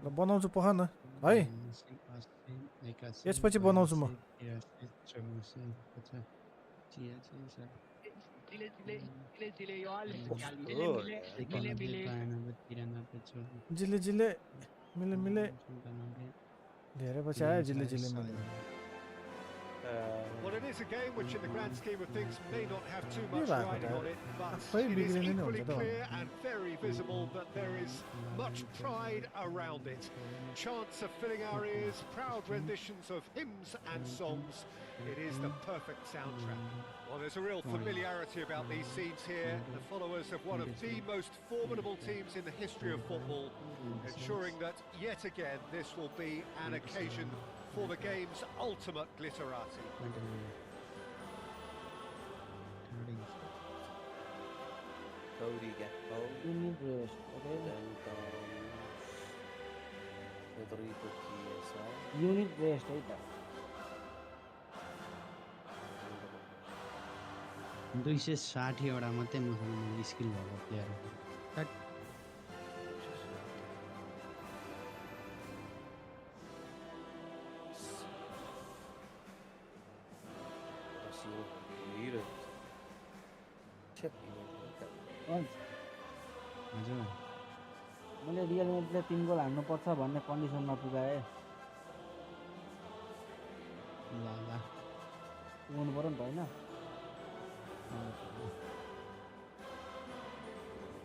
ल बनाउँछु पख न है यसपछि बनाउँछु म जिले जिले मिले मिले धेरै पछि आयो जिले जिले मिले Well, it is a game which in the grand scheme of things may not have too के much भएको riding on it, त but आफै it is बिग्रिने नै equally हुन्छ त clear and very visible that there is much pride around it. Chants are filling our ears, proud renditions of hymns and songs. It is the perfect soundtrack. Well, there's a real familiarity about these scenes here. The followers of one of the most formidable teams in the history of football, ensuring that yet again this will be an occasion for the game's ultimate glitterati. Unit rest, right? 260 वटा मात्रै मसँग skill भएको player हजुर मैले real म्याचले 3 गोल हान्नुपर्छ भन्ने कन्डिसनमा पुगाए ल ल पुग्नु पर्यो नि त हैन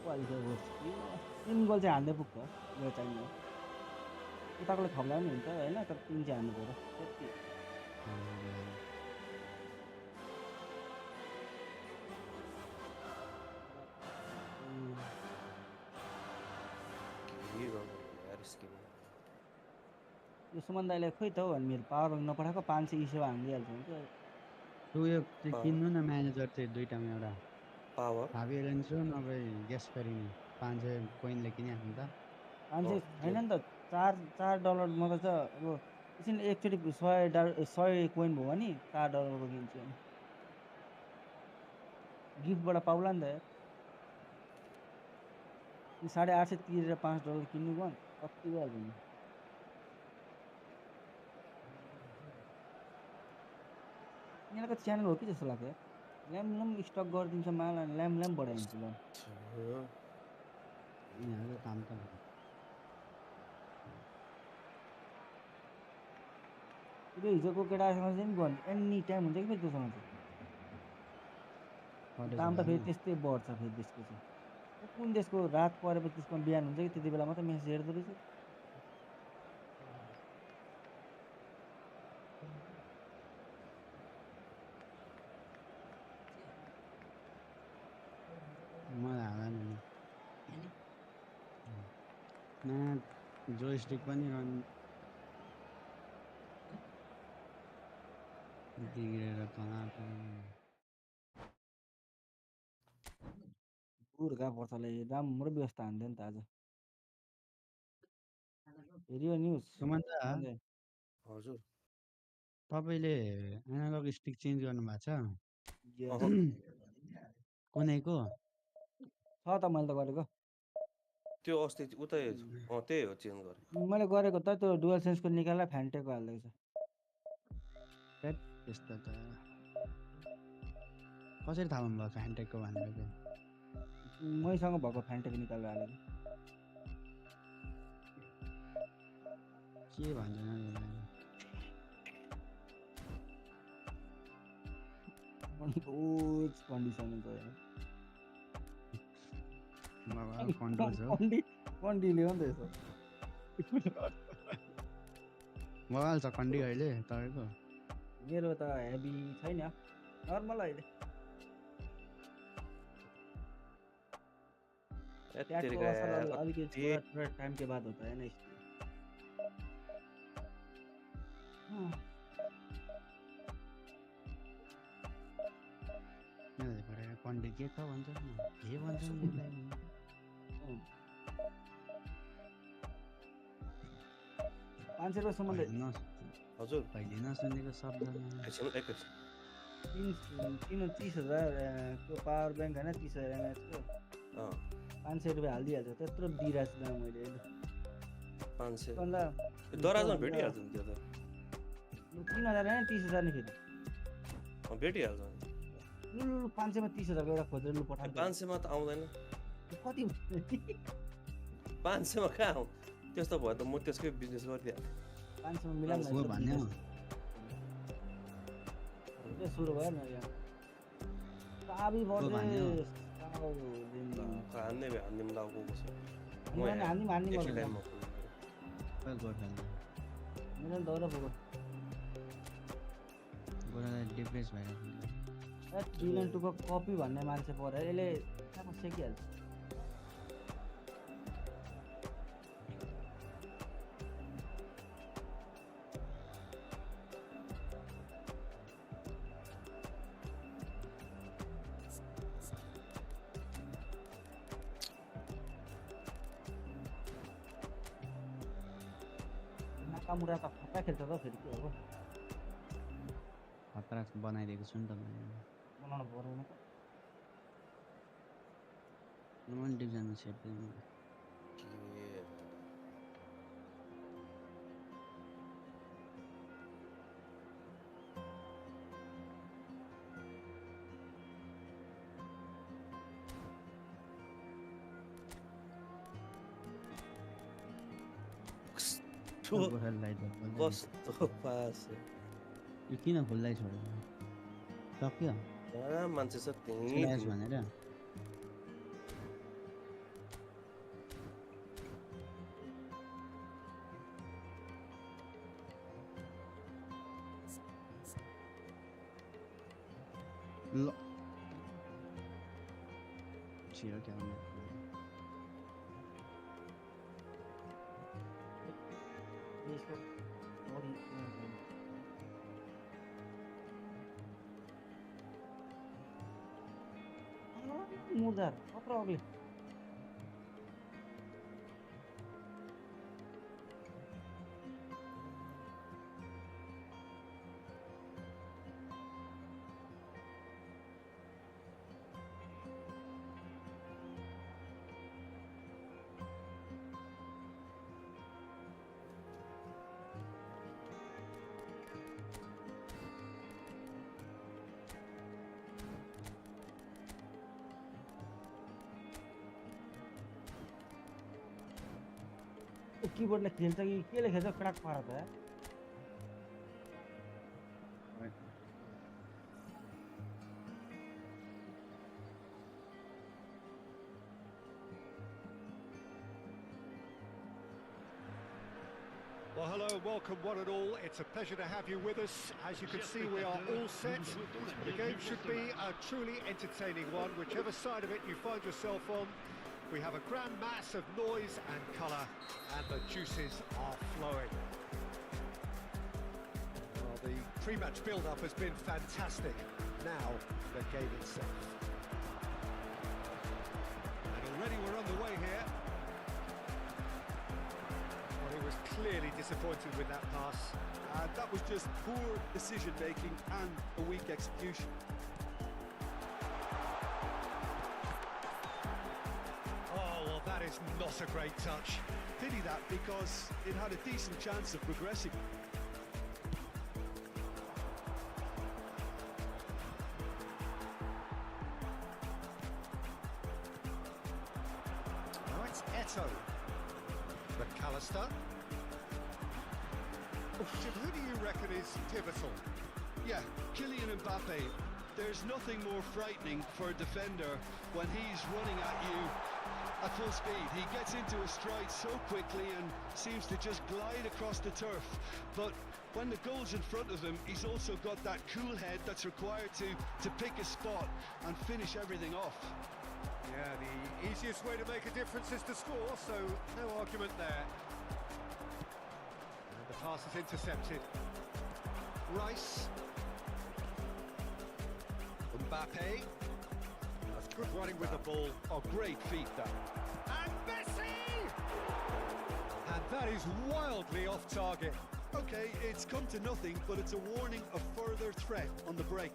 क्वालिफाई 3 गोल चाहिँ हान्दै पुग्छ यो चाहिँ उताकोले थप्ला पनि हुन्छ हैन तर 3 चाहिँ हान्नु पर्यो त्यति यो सुमन दाइले खोइ त हो भने मेरो पावर ब्याङ्क नपठाएको 500 इस्यु हान्दिहाल्छ हुन्छ त्यो किन्नु न म्यानेजर चाहिँ दुईटामा एउटा पावर हाबी एलेन्सो नभए ग्यास फेरिने 500 कोइनले किनिहाल्नु त 500 छैन नि त $4 मतलब त अब एकछिन एकचोटि $100 कोइन भयो भने $4 को किन्छु अनि गिफ्टबाट पाउला नि त यार 850 तिरेर $5 किन्नु गयो कति भइहाल्छ नि यिनीहरूको च्यानल हो कि जस्तो लाग्छ ल्याम स्टक गरिदिन्छ माल अनि ल्याम बढाइदिन्छ ल यिनीहरूको काम त त्यो हिजोको केटासँग चाहिँ नि गर्ने एनी टाइम हुन्छ कि फेरि त्योसँग चाहिँ दाम त फेरि त्यस्तै बढ्छ फेरि त्यसको चाहिँ कुन देशको रात परेपछि त्यसको बिहान हुन्छ कि त्यति बेला मात्रै मेसेज हेर्दो रहेछ मलाई हाल्दैन नि जोयस्टिक पनि बिग्रेर कहाँ दूर कहाँ पर्छ होला राम्रो व्यवस्था हान्थ्यो नि त आज हेरियो न्युज सुमन्त हजुर तपाईँले एनालग स्टिक चेन्ज गर्नु भएको छ कुनैको छ त मैले त गरेको त्यो अस्ति उतै त्यही हो चेन्ज गरे मैले गरेको त त्यो डुअल सेन्सको निकालेर फ्यान्टेको हाल्दैछ त्यस्तो त कसरी थाहा हुनुभयो फ्यान्टेकको भनेर चाहिँ मैसँग भएको फ्यान्टेक निकालेर हालेको के भन्छ कन्डिसन कन्डीले हो नि त यसो मोबाइल छ कन्डी अहिले तपाईँको मेरो त हेभी छैन नर्मल अहिले अलिकति थोड़ा टाइम के बाद होता है ना इसलिए कन्डी के त भन्छ के भन्छ ₹500 हजुर पहिले नसुनेको शब्द 30,000 को पावर बैंक होइन 30,000 mAh को अँ 500 रुपियाँ हालिदिइहाल्छ त्यत्रो दिइरहेको छु दाम मैले 500 भन्दा दराजमा भेटिहाल्छ नि त्यो त 3000 होइन 30000 नि फेरि भेटिहाल्छ लु 500 मा 30000 को एउटा खोजेर लु पठाउँछु 500 मा त आउँदैन कति 500 मा कहाँ आउँ त्यस्तो भयो त म त्यसकै बिजनेस गरिदिइहाल्छु 500 मा मिलाउँ न को भन्यो त्यो सुरु भयो नि यहाँ चाबी बढ्दै हान्ने लाउको कसो हान्दिम एकछिन टाइममा खोइ गोर्खा मेरो दौरा पुग्यो गोरालाई डिप्रेस भइरहेको डिभेन टुको कपी भन्ने मान्छे पऱ्यो यसले कहाँ सेकिहाल्छ नाकामुरा त खतरा खेल्छ त फेरि के हो खतरा बनाइदिएको छु नि त मैले बनाउनु परेन त नमन डिभिजनमा सेट दिनु गोरालाई कस्तो पास यो किन खुल्दै छोड्यो सक्यो कहाँ मान्छे छ त्यही स्ल्यास भनेर ल छिरो क्या यसको बडी मुर्दार कत्रो अग्ली कीबोर्डले खेल्छ कि केले खेल्छ क्रक पार त Well, hello and welcome one and all. It's a pleasure to have you with us. As you can see, we are all set. The game should be a truly entertaining one, whichever side of it you find yourself on. We have a grand mass of noise and colour, and the juices are flowing. Well, the pre-match build-up has been fantastic. Now, the game itself. And already we're underway here. Well, he was clearly disappointed with that pass. That was just poor decision-making and a weak execution. That is not a great touch. Pity that because it had a decent chance of progressing. Now it's Eto'o. McAllister. Who do you reckon is pivotal? Yeah, Kylian Mbappe. There's nothing more frightening for a defender when he's running at you at full speed. He gets into a stride so quickly and seems to just glide across the turf. But when the goal's in front of him, he's also got that cool head that's required to pick a spot and finish everything off. Yeah, the easiest way to make a difference is to score, so no argument there. And the pass is intercepted. Rice. Mbappe. That's good running with the ball. Oh, great feat that. And Messi! And that is wildly off target. Okay, it's come to nothing, but it's a warning of further threat on the break.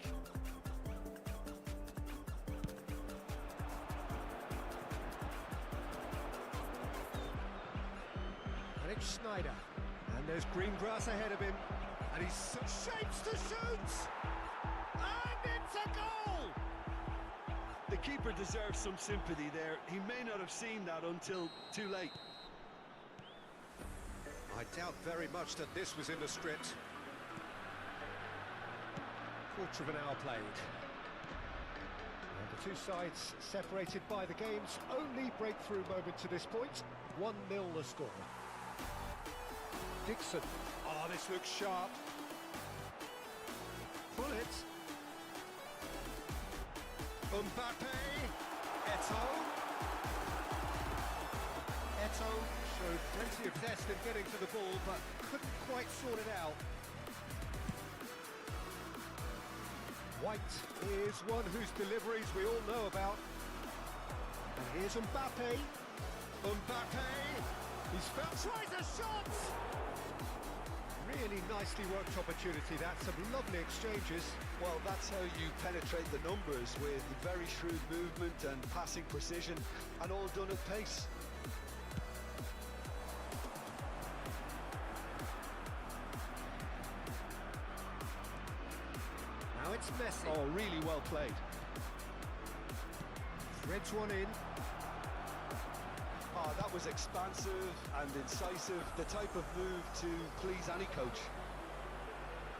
Schneider. And there's green grass ahead of him. And he shapes to shoot! And it's a goal! The keeper deserves some sympathy there. He may not have seen that until too late. I doubt very much that this was in the script. Quarter of an hour played. And the two sides separated by the game's only breakthrough moment to this point. 1-0 the score. Dixon. Oh, this looks sharp. Pull it. Mbappe. Eto'o. Eto'o showed plenty of zest in getting to the ball, but couldn't quite sort it out. White is one whose deliveries we all know about. And here's Mbappe. Mbappe. He's tries a shot. Really nicely worked opportunity. That's some lovely exchanges. Well, that's how you penetrate the numbers, with very shrewd movement and passing precision, and all done at pace. Now it's Messi. Oh, really well played. Threads one in. Oh, that was expansive and incisive, the type of move to please any coach.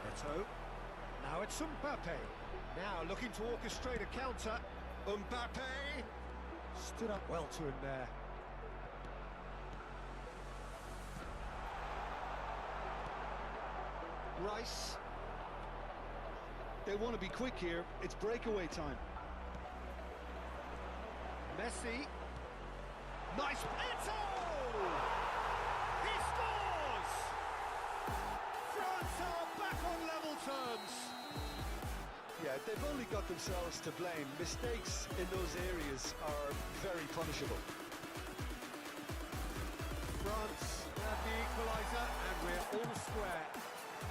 Eto'o. Now it's Mbappe. Now looking to orchestrate a counter. Mbappe stood up well to him there. Rice. They want to be quick here. It's breakaway time. Messi. Nice. Eto'o! He scores! France are back on level terms. Yeah, they've only got themselves to blame. Mistakes in those areas are very punishable. France have the equaliser, and we're all square.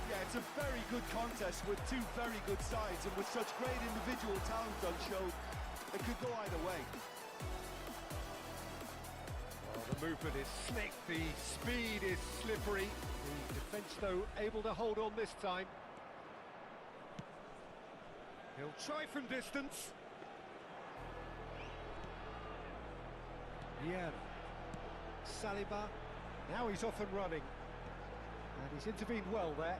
Yeah, it's a very good contest with two very good sides, and with such great individual talent on show, it could go either way. The movement is slick, the speed is slippery. The defence, though, able to hold on this time. He'll try from distance. Yeah. Saliba. Now he's off and running. And he's intervened well there.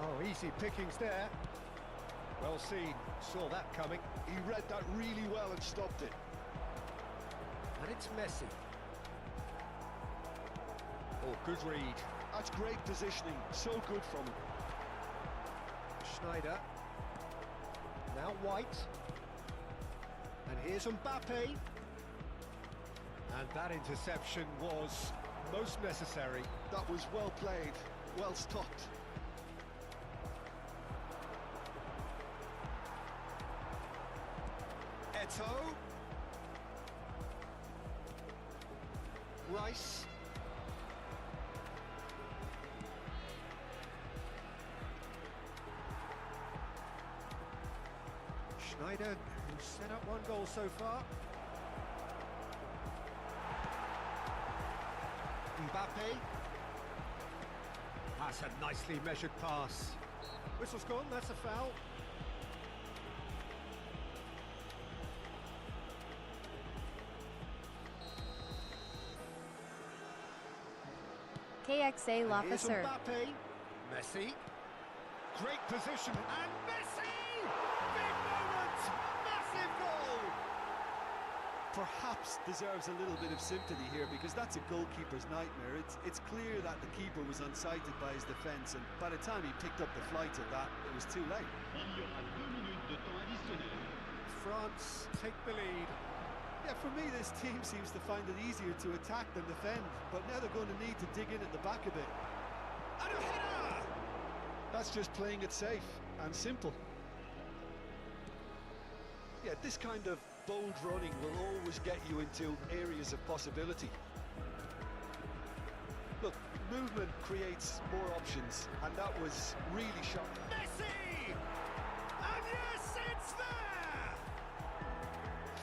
Oh, easy pickings there. Well seen, saw that coming. He read that really well and stopped it. And it's Messi. Oh, good read. That's great positioning, so good from him. Schneider. Now White. And here's Mbappe. And that interception was most necessary. That was well played, well stopped. Eto'o. Rice. Schneider, who's set up one goal so far. Mbappe. That's a nicely measured pass. Whistle's gone, that's a foul. KXA L'Officer. Mbappe. Messi. Great position. And Messi! Big moment! Massive goal! Perhaps deserves a little bit of sympathy here, because that's a goalkeeper's nightmare. It's clear that the keeper was unsighted by his defence, and by the time he picked up the flight of that, it was too late. France take the lead. Yeah, for me, this team seems to find it easier to attack than defend, but now they're going to need to dig in at the back a bit. And a header! That's just playing it safe and simple. Yeah, this kind of bold running will always get you into areas of possibility. Look, movement creates more options, and that was really sharp. Messi! And yes, it's there!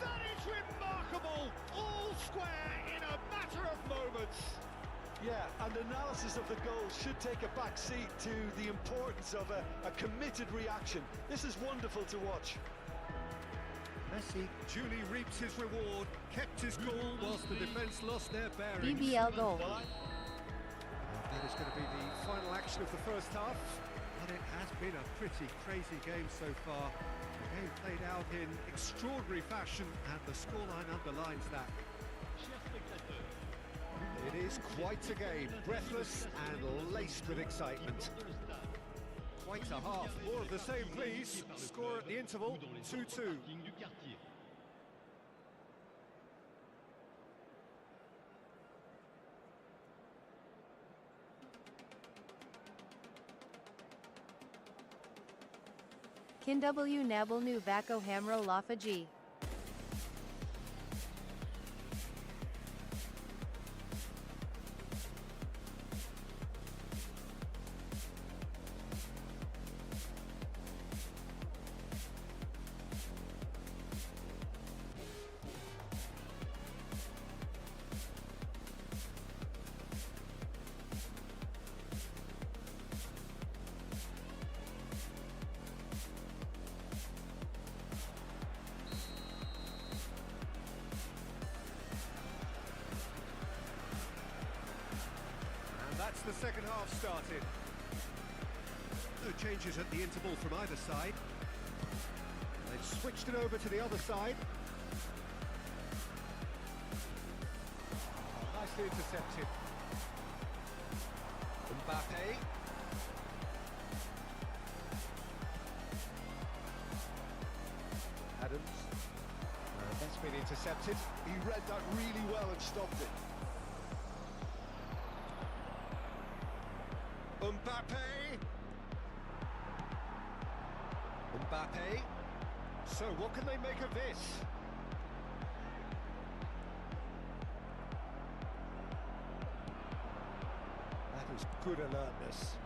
That is remarkable! analysis of the goal should take a back seat to the importance of a committed reaction. This is wonderful to watch. Messi duly reaps his reward, kept his cool whilst the defence lost their bearings. BBL goal. That is going to be the final action of the first half, but it has been a pretty crazy game so far. The game played out in extraordinary fashion, and the scoreline underlines that. It is quite a game, breathless and laced with excitement. Quite a half, more of the same please. Score at the interval, 2-2. KinW Nabalnu Vako Hamro Lafaji. That's the second half started. No changes at the interval from either side. They've switched it over to the other side. Nicely intercepted. Mbappe. Adams. That's been intercepted. He read that really well and stopped it. Mbappe. So what can they make of this? That is good alertness.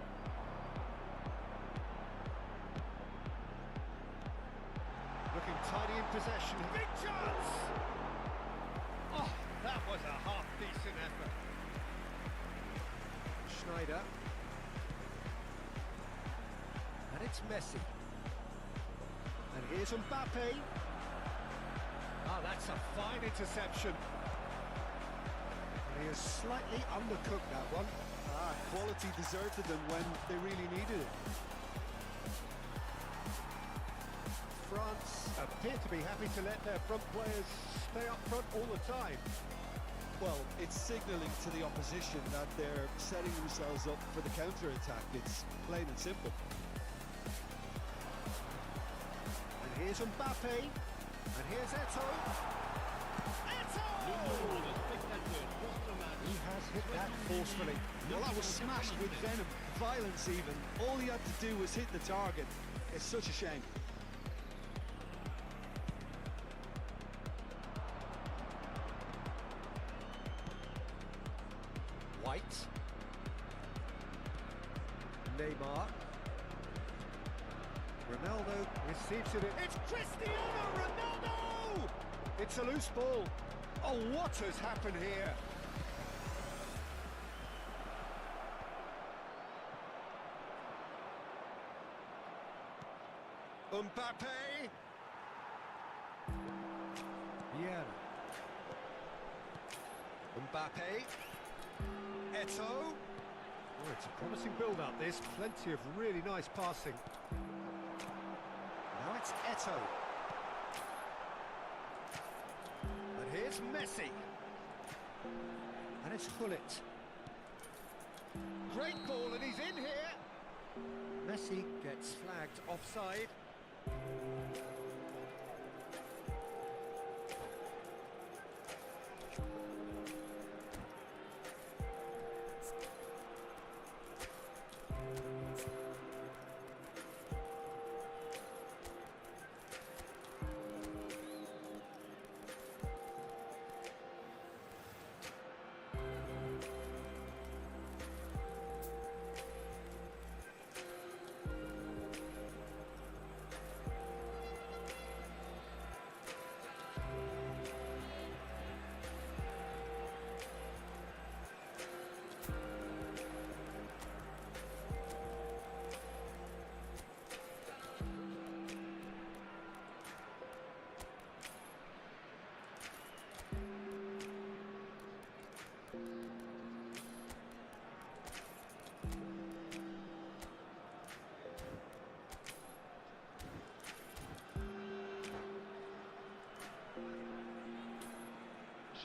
Looking tidy in possession. Big chance! Oh, that was a half-decent effort. Schneider. And it's Messi. And here's Mbappe. Ah, that's a fine interception. He has slightly undercooked that one. Quality deserted them when they really needed it. France appear to be happy to let their front players stay up front all the time. Well, it's signalling to the opposition that they're setting themselves up for the counter-attack. It's plain and simple. And here's Mbappe. And here's Eto'o. Eto'o! He has hit that forcefully. Well, that was smashed with venom, violence even. All he had to do was hit the target. It's such a shame. White. Neymar. Ronaldo receives it. It's Cristiano Ronaldo! It's a loose ball. Oh, what has happened here? Mbappe. Yeah. Mbappe. Eto'o. Oh, it's a promising build-up, this. Plenty of really nice passing. Now it's Eto'o. And here's Messi. And it's Hullet. Great ball, and he's in here. Messi gets flagged offside.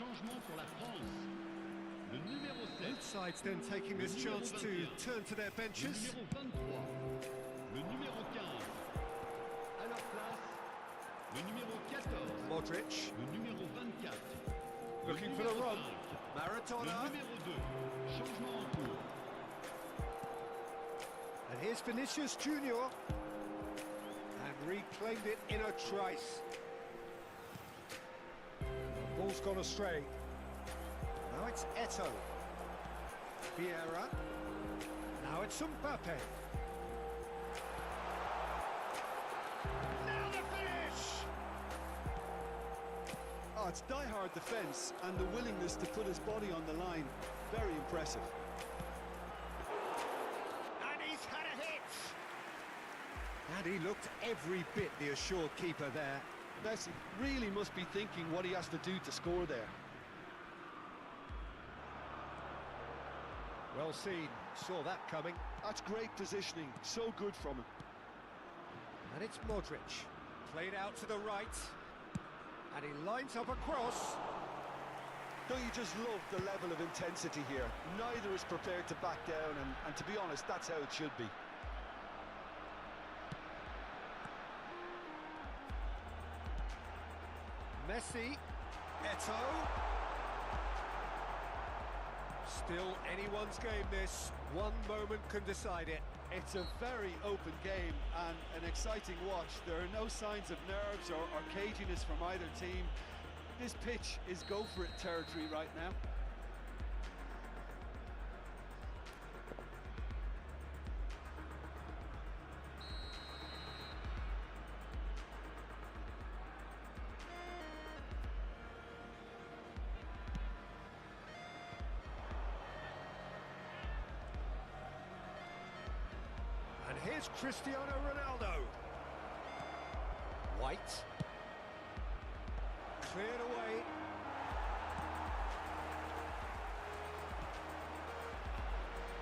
Changement pour la France. Le numéro 7. Both sides then taking this chance to turn to their Le benches. numéro 23. Le numéro 15. À leur place, le numéro 14. Modric Le numéro 24. looking le for the numéro run. 5. Maradona. Le numéro 2. Changement en cours. And here's Vinicius Junior. And reclaimed it in a trice. Ball's gone astray. Now it's Eto'o. Vieira. Now it's Mbappe. Now the finish! Oh, it's die-hard defence and the willingness to put his body on the line. Very impressive. And he's had a hit! And he looked every bit the assured keeper there. Messi really must be thinking what he has to do to score there. Well seen, saw that coming. That's great positioning, so good from him. And it's Modric, played out to the right. And he lines up a cross. Don't you just love the level of intensity here? Neither is prepared to back down, and to be honest, that's how it should be. Messi, Eto'o. Still anyone's game this. One moment can decide it. It's a very open game and an exciting watch. There are no signs of nerves or caginess from either team. This pitch is go-for-it territory right now. And here's Cristiano Ronaldo. White. Cleared away.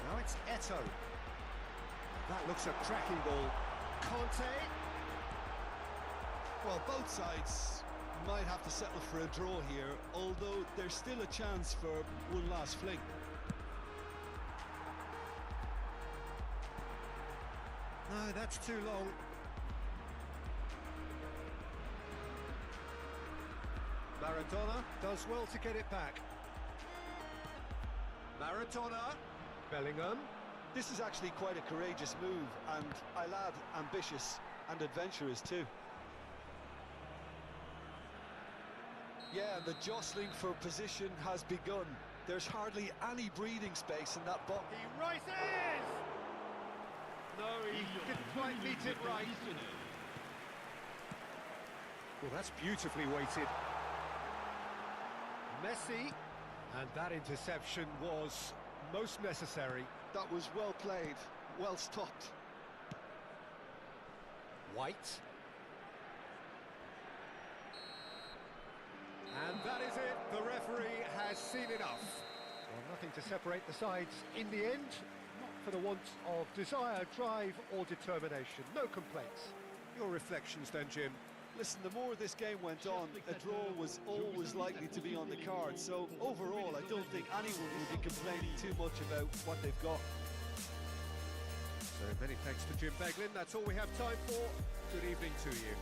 Now it's Eto'o. That looks a cracking ball. Conte. Well, both sides might have to settle for a draw here, although there's still a chance for one last fling. No, that's too long. Maradona does well to get it back. Maradona. Bellingham. This is actually quite a courageous move, and I'll add ambitious and adventurous too. Yeah, the jostling for position has begun. There's hardly any breathing space in that box. He rises! No, he didn't quite meet it right. Well, that's beautifully weighted. Messi, and that interception was most necessary. That was well played, well stopped. White. And that is it. The referee has seen enough. Well, nothing to separate the sides in the end. Not for the want of desire, drive or determination. No complaints. Your reflections then, Jim? Listen, the more this game went on, a draw was always likely to be on the card. So overall, I don't think anyone will be complaining too much about what they've got. So many thanks to Jim Beglin. That's all we have time for. Good evening to you.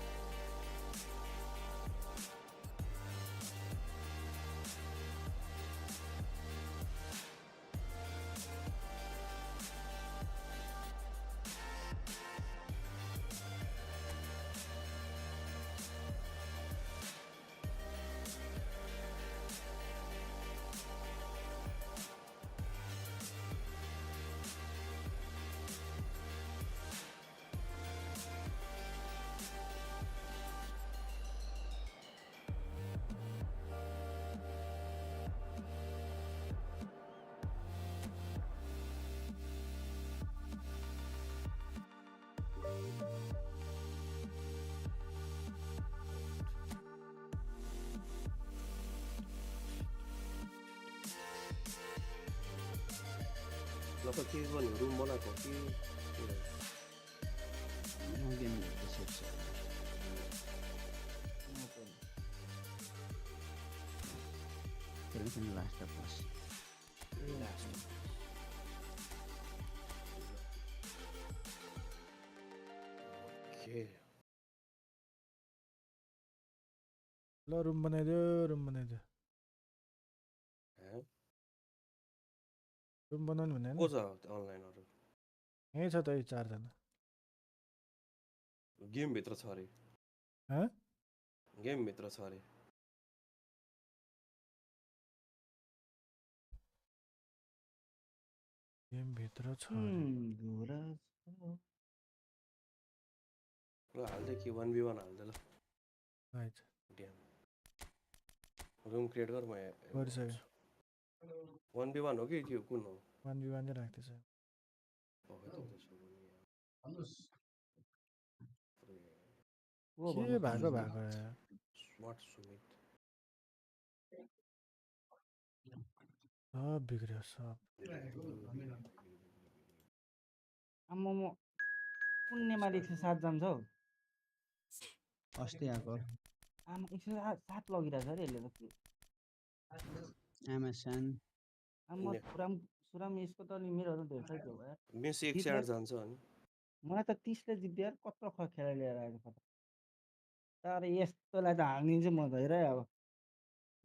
No to ci dzwonił, Rum Monaco i... No wiem, jak to się przeczyta. No to खेल्नु छैन last of us okay ल room बनाइदियो room बनाइदियो room बनाउनु भने को छ अनलाइनहरु यहीँ छ त यी 4 जना गेम भित्र छ अरे हाँ गेम भित्र छ अरे गेम भित्र छ घोडा ल हाल्दै कि 1v1 हाल्दै ल राइट ड्याम रुम क्रिएट गर म गरिसक्यो 1v1 हो कि त्यो कुन हो 1v1 नै राख्दैछ के भएको यार स्मार्ट सुमित सब बिग्रियो सब आम्मा म कुन नेमाले 107 जान्छ हौ अस्ति आएको आमा 107 लगिरहेछ अरे यसले त एमएसएन आम्मा सुराम यसको त नि मेरो त धेरै साइड हो यार मेसी 108 जान्छ अनि मलाई त 30 ले जित्यो यार कत्रो खेला लिएर आएको छ तर यस्तोलाई त हाल्दिन्छु म त हेर अब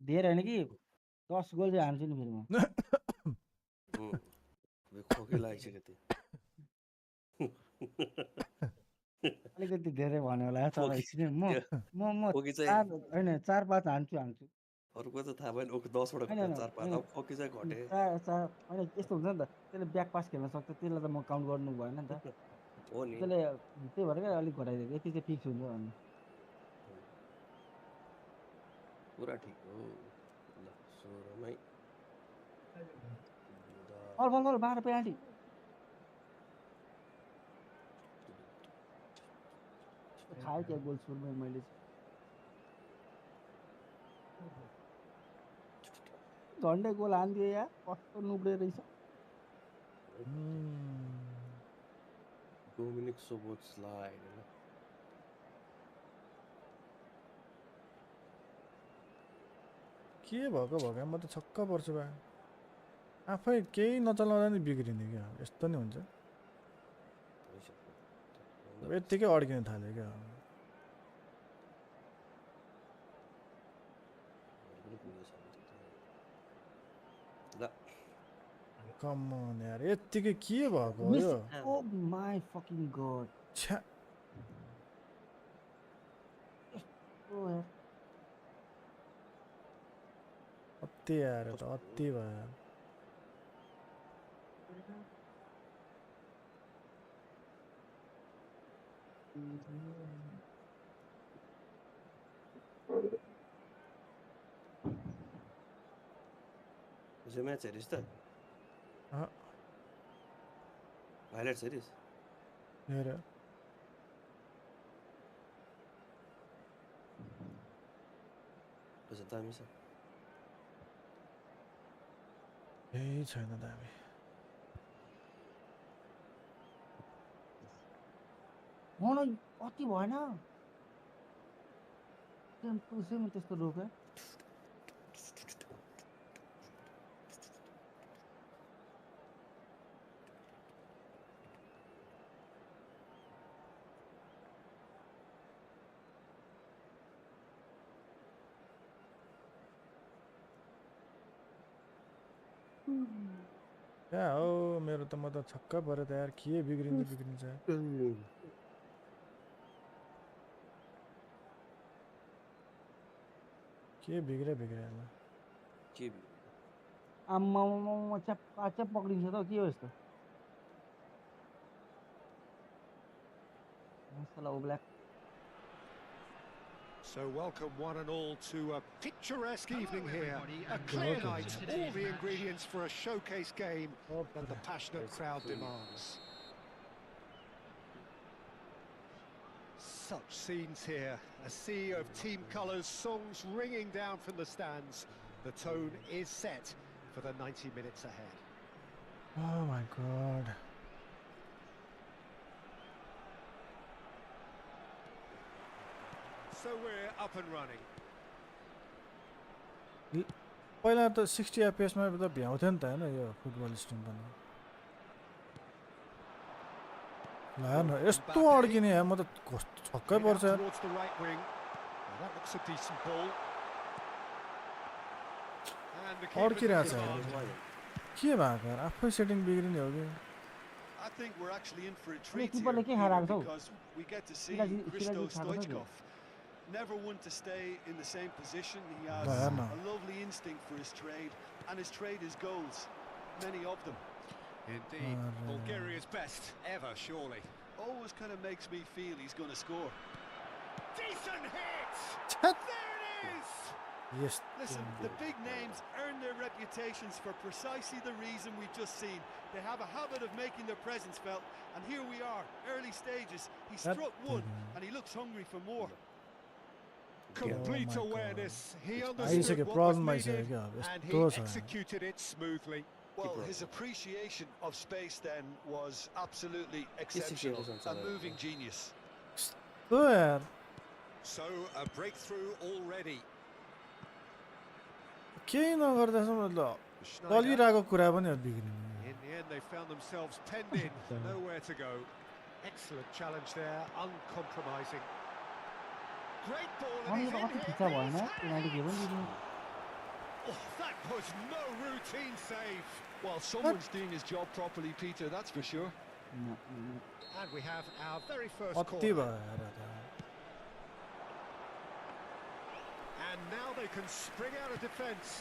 धेरै होइन कि 10 गोल चाहिँ हाल्छु नि फेरि म खोकी लागिसक्यो त्यो अलिकति धेरै भन्यो होला तर एकछिन म खोकी 4 होइन 4-5 हान्छु अरूको त थाहा भएन 10 वटा होइन 4-5 अब खोकी चाहिँ घटे होइन यस्तो हुन्छ नि त त्यसले ब्याक पास खेल्न सक्छ त्यसलाई त म काउन्ट गर्नु भएन नि त हो नि त्यसले त्यही भएर क्या अलिक घटाइदिएको यति चाहिँ फिक्स हुन्छ भन्नु पुरा ठिक हो ल सुरुमै बल 12 पेनाल्टी खायो क्या गोल सुरुमै मैले झन्डै गोल हान्दियो यार कस्तो नुब्रे रहेछ डोमिनिक सोबोत्सलाई हैन के भएको म त छक्क पर्छु बा आफै केही नचलाउँदा नि बिग्रिने क्या यस्तो नि हुन्छ यत्तिकै अड्किन थाल्यो क्या कम अन यार यत्तिकै के भएको हो यो ओ माय फकिङ गॉड छ्या ओ यार अति यार त अति भयो जो म्याच हेरिस् त हाइलाइट्स हेरिस् हेर त्यसो दामी छ केही छैन दामी मलाई अति भएन सेम त्यस्तो रोक्यो क्या हो मेरो त म त छक्क पऱ्यो त यार के बिग्रिन्छ के बिग्रे ल के आम्मा च्याप पक्रिन्छ त के हो यस्तो मसला ओब्ल्याक So welcome one and all to a picturesque evening here. A clear night, all the ingredients for a showcase game that the passionate crowd demands. Such scenes here, a sea of team colours, songs ringing down from the stands. The tone is set for the 90 minutes ahead. Oh my god So we're up and running. पहिला त 60 FPS मा त भ्याउँथ्यो नि त हैन यो football stream पनि ल न यस्तो अड्किने यार म त छक्कै पर्छ यार Towards the right wing. Well, that looks a decent ball. And the keeper's अड्किरहेछ in यार command. के भएको यार आफै सेटिङ बिग्रिने हो कि I think we're actually in for a treat keeper here, le ke haraएको छ हौ? because we get to see Siraji Hristo थाहा छ Stoichkov. Never one to stay in the same position. He has Well, I know. a lovely instinct for his trade, and his trade is goals, many of them. Indeed, Bulgaria's best ever, surely. Always kind of makes me feel he's going to score. Decent hit! छ्याट There it is! Yes Listen, the big names earn their reputations for precisely the reason we've just seen. They have a habit of making their presence felt, and here we are, early stages. He struck one, and he looks hungry for more. Complete Oh my awareness. He आइसक्यो understood what was problem needed, आइसक्यो क्या and यस्तो he छ executed it smoothly. Well, his appreciation of space then was absolutely exceptional. A moving genius. यस्तो यार So, a breakthrough already. केही नगर्दासम्म ल Schneider. चलिरहेको कुरा पनि बिग्रिने In the end, they found themselves penned in, nowhere to go. Excellent challenge there, uncompromising. Great ball, and अनि he's त in कति here. खिच्चा भएन He's had पेनाल्टी it. के पनि दिनु Oh, that was no routine save. Well, someone's doing his job properly, Peter, that's for sure. And we have our very first अति corner. भयो यार त्यो। And now they can spring out of defence.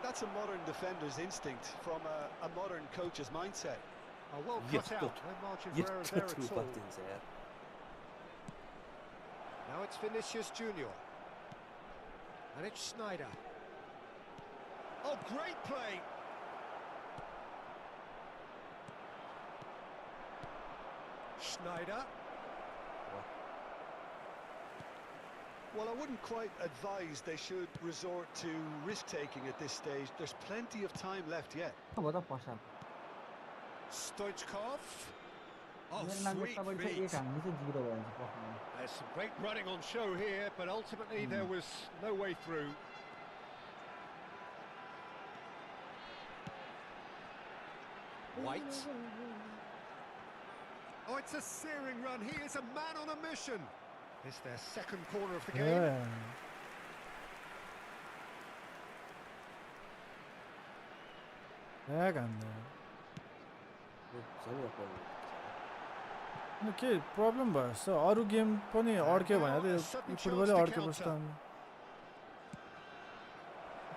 That's a modern defender's instinct from a modern coach's mindset. Oh, well cut out. No margin for error there at all. Now it's Vinicius Junior. And it's Schneider. Oh, great play. Schneider. Well, I wouldn't quite advise they should resort to risk-taking at this stage. There's plenty of time left yet. हो त पर्छ Stoichkov. Oh, मेरो नाम sweet तपाईले feet. चाहिँ 1 हाल्नु चाहिँ 0 भयो भने पर्छ There's some great running on show here, but ultimately there was no way through. White. Oh, it's a searing run. He is a man on a mission. It's their second corner of the game. A, hack हान्दा अनि के problem भयो जस्तो अरू game पनि अड्क्यो भने त यो फुटबलै अड्केपछि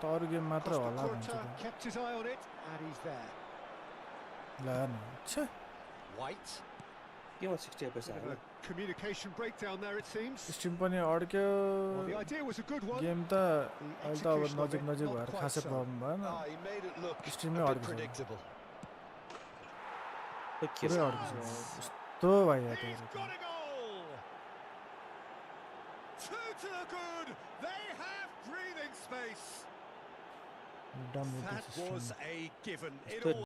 त अरू गेम मात्र होला भन्छ Costa त kept his eye on it, and he's there. ल न छे White. केमा 60 FPS Bit of a communication breakdown there, it seems. Stream पनि अड्क्यो Well, the idea was a good one. Game त अहिले त अब नजिक नजिक भएर खासै प्रब्लम भएन He made it look स्ट्रिममै a bit अड्किन्छ predictable. पुरै अड्किन्छ यस्तो भयो He's त्यो got a goal! Two to the good. They have breathing space. डम with That the was a given. It Stood all